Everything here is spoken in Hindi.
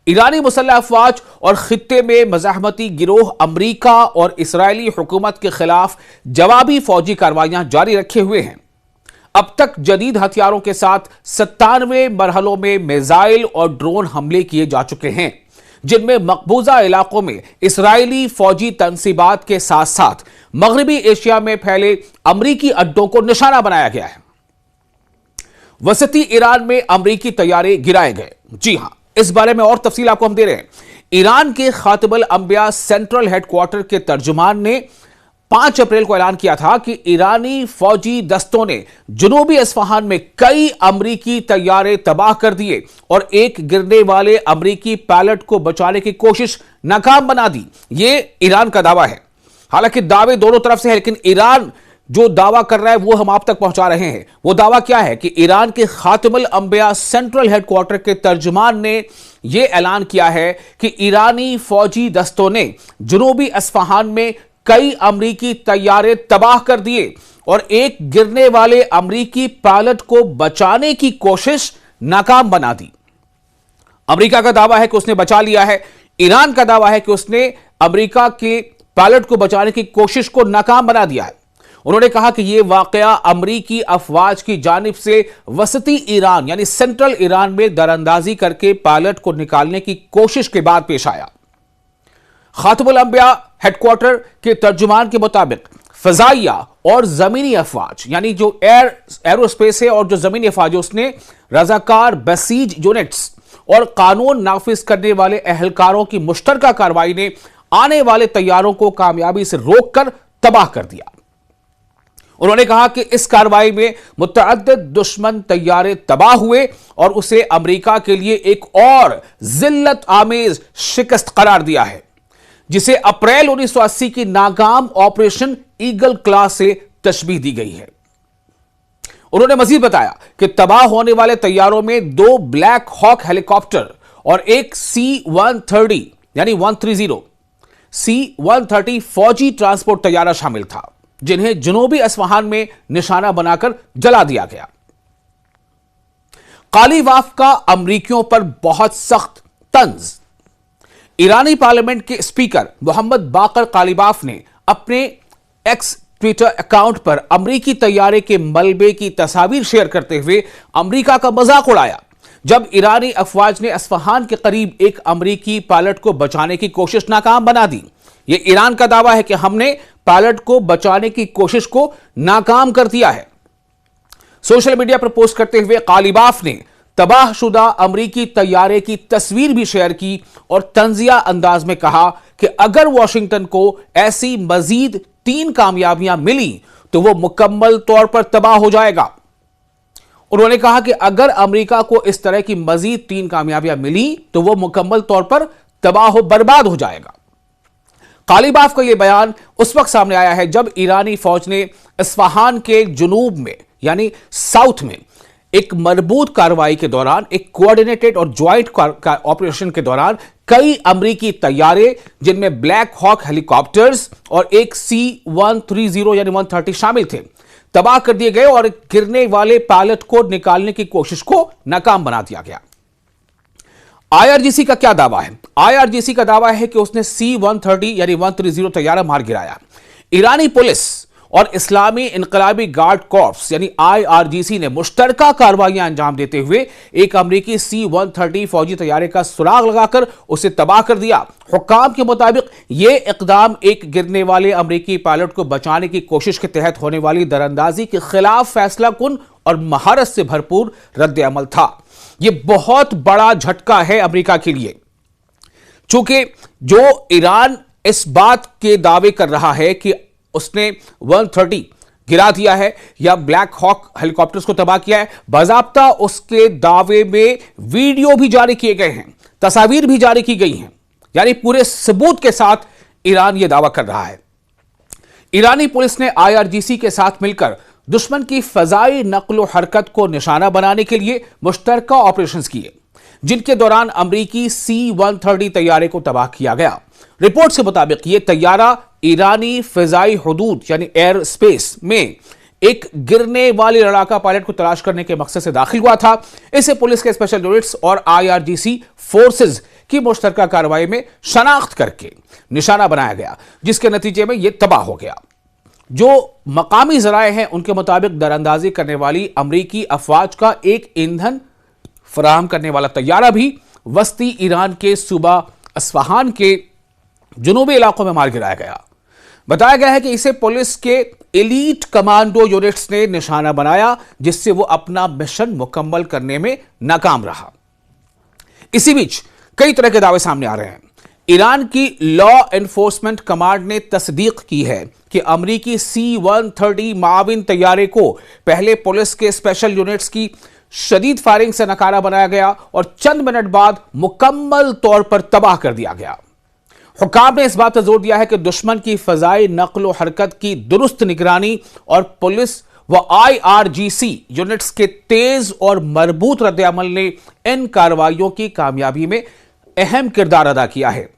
ईरानी मुसल्लह अफवाज और खित्ते में मज़ाहमती गिरोह अमरीका और इसराइली हुकूमत के खिलाफ जवाबी फौजी कार्रवाइयां जारी रखे हुए हैं। अब तक जदीद हथियारों के साथ 97 मरहलों में मिसाइल और ड्रोन हमले किए जा चुके हैं, जिनमें मकबूजा इलाकों में इसराइली फौजी तंसीबात के साथ साथ मगरबी एशिया में फैले अमरीकी अड्डों को निशाना बनाया गया है। वसती ईरान में अमरीकी तैयारे गिराए गए। जी हां, इस बारे में और तफसील आपको हम दे रहे हैं। ईरान के खातिबुल अंबिया सेंट्रल हेडक्वार्टर के तर्जुमान ने 5 अप्रैल को ऐलान किया था कि ईरानी फौजी दस्तों ने जुनूबी अस्फहान में कई अमरीकी तैयारे तबाह कर दिए और एक गिरने वाले अमरीकी पायलट को बचाने की कोशिश नाकाम बना दी। यह ईरान का दावा है। हालांकि दावे दोनों तरफ से है, लेकिन ईरान जो दावा कर रहा है वो हम आप तक पहुंचा रहे हैं। वो दावा क्या है कि ईरान के खातिमुल अंबिया सेंट्रल हेडक्वार्टर के तर्जुमान ने यह ऐलान किया है कि ईरानी फौजी दस्तों ने जुनूबी अस्फहान में कई अमरीकी तैयारे तबाह कर दिए और एक गिरने वाले अमरीकी पायलट को बचाने की कोशिश नाकाम बना दी। अमरीका का दावा है कि उसने बचा लिया है। ईरान का दावा है कि उसने अमरीका के पायलट को बचाने की कोशिश को नाकाम बना दिया है। उन्होंने कहा कि यह वाकया अमरीकी अफवाज की जानिब से वसती ईरान यानी सेंट्रल ईरान में दरअंदाजी करके पायलट को निकालने की कोशिश के बाद पेश आया। खातिबुल अंबिया हेडक्वार्टर के तर्जुमान के मुताबिक फजाइया और जमीनी अफवाज यानी जो एरोस्पेस है और जो जमीनी अफवाज है, उसने रजाकार बसीज यूनिट्स और कानून नाफिज करने वाले अहलकारों की मुश्तरका कार्रवाई ने आने वाले तैयारों को कामयाबी से रोककर तबाह कर दिया। उन्होंने कहा कि इस कार्रवाई में मुतअद्दिद दुश्मन तैयारे तबाह हुए और उसे अमेरिका के लिए एक और जिल्लत आमेज शिकस्त करार दिया है, जिसे अप्रैल 1980 की नाकाम ऑपरेशन ईगल क्लास से तशबीह दी गई है। उन्होंने मजीद बताया कि तबाह होने वाले तैयारों में 2 ब्लैक हॉक हेलीकॉप्टर और एक C-130 यानी 130 C-130 फौजी ट्रांसपोर्ट तैयारा शामिल था, जिन्हें जुनूबी अस्फहान में निशाना बनाकर जला दिया गया। कालीबाफ का अमरीकियों पर बहुत सख्त तंज। ईरानी पार्लियामेंट के स्पीकर मोहम्मद बाकर कालीबाफ ने अपने एक्स ट्विटर अकाउंट पर अमरीकी तैयारे के मलबे की तस्वीर शेयर करते हुए अमरीका का मजाक उड़ाया, जब ईरानी अफवाज ने अस्फहान के करीब एक अमरीकी पायलट को बचाने की कोशिश नाकाम बना दी। यह ईरान का दावा है कि हमने पायलट को बचाने की कोशिश को नाकाम कर दिया है। सोशल मीडिया पर पोस्ट करते हुए कालीबाफ ने तबाहशुदा अमरीकी तैयारे की तस्वीर भी शेयर की और तंजिया अंदाज में कहा कि अगर वॉशिंगटन को ऐसी मजीद 3 कामयाबियां मिली तो वो मुकम्मल तौर पर तबाह हो जाएगा। उन्होंने कहा कि अगर अमेरिका को इस तरह की मजीद 3 कामयाबियां मिली तो वो मुकम्मल तौर पर तबाह बर्बाद हो जाएगा। कालीबाफ का यह बयान उस वक्त सामने आया है जब ईरानी फौज ने इस्फहान के जुनूब में यानी साउथ में एक मजबूत कार्रवाई के दौरान, एक कोऑर्डिनेटेड और ज्वाइंट ऑपरेशन के दौरान कई अमरीकी तैयारे, जिनमें ब्लैक हॉक हेलीकॉप्टर्स और एक C-130 यानी 130 शामिल थे, तबाह कर दिए गए और गिरने वाले पायलट को निकालने की कोशिश को नाकाम बना दिया गया। IRGC का क्या दावा है? IRGC का दावा है कि उसने C-130 यानी 130 तैयारा मार गिराया। ईरानी पुलिस और इस्लामी इनकलाबी गार्ड कॉर्प्स यानी IRGC ने मुश्तरका कार्रवाइयां अंजाम देते हुए एक अमरीकी C-130 फौजी तैयारे का सुराग लगाकर उसे तबाह कर दिया। हुक्काम के मुताबिक यह इकदाम एक गिरने वाले अमरीकी पायलट को बचाने की कोशिश के तहत होने वाली दरअंदाजी के खिलाफ फैसला कुन और महारत से भरपूर रद्द अमल था। यह बहुत बड़ा झटका है अमेरिका के लिए, चूंकि जो ईरान इस बात के दावे कर रहा है कि उसने 130 गिरा दिया है या ब्लैक हॉक हेलीकॉप्टर्स को तबाह किया है, बाज़ाब्ता उसके दावे में वीडियो भी जारी किए गए हैं, तस्वीर भी जारी की गई हैं, यानी पूरे सबूत के साथ ईरान यह दावा कर रहा है। ईरानी पुलिस ने IRGC के साथ मिलकर दुश्मन की फजाई नक्ल हरकत को निशाना बनाने के लिए मुश्तरका ऑपरेशंस किए, जिनके दौरान अमरीकी C-130 तैयारे को तबाह किया गया। रिपोर्ट के मुताबिक यह तैयारा ईरानी फिजाई हुदूद यानी एयर स्पेस में एक गिरने वाली लड़ाका पायलट को तलाश करने के मकसद से दाखिल हुआ था। इसे पुलिस के स्पेशल यूनिट्स और IRGC फोर्सेस की मुश्तरका कार्रवाई में शनाख्त करके निशाना बनाया गया, जिसके नतीजे में यह तबाह हो गया। जो मकामी जराए हैं उनके मुताबिक दरअंदाजी करने वाली अमरीकी अफवाज का एक ईंधन फराहम करने वाला तैयारा भी वस्ती ईरान के सूबा अस्फहान के जुनूबी इलाकों में मार गिराया गया। बताया गया है कि इसे पुलिस के एलीट कमांडो यूनिट्स ने निशाना बनाया, जिससे वो अपना मिशन मुकम्मल करने में नाकाम रहा। इसी बीच कई तरह के दावे सामने आ रहे हैं। ईरान की लॉ एनफोर्समेंट कमांड ने तस्दीक की है कि अमरीकी C-130 माविन तैयारे को पहले पुलिस के स्पेशल यूनिट्स की शदीद फायरिंग से नकारा बनाया गया और चंद मिनट बाद मुकम्मल तौर पर तबाह कर दिया गया। हुक्काम ने इस बात पर जोर दिया है कि दुश्मन की फजाई नक्ल हरकत की दुरुस्त निगरानी और पुलिस व IRGC यूनिट्स के तेज और मरबूत रद्द अमल ने इन कार्रवाइयों की कामयाबी में अहम किरदार अदा किया है।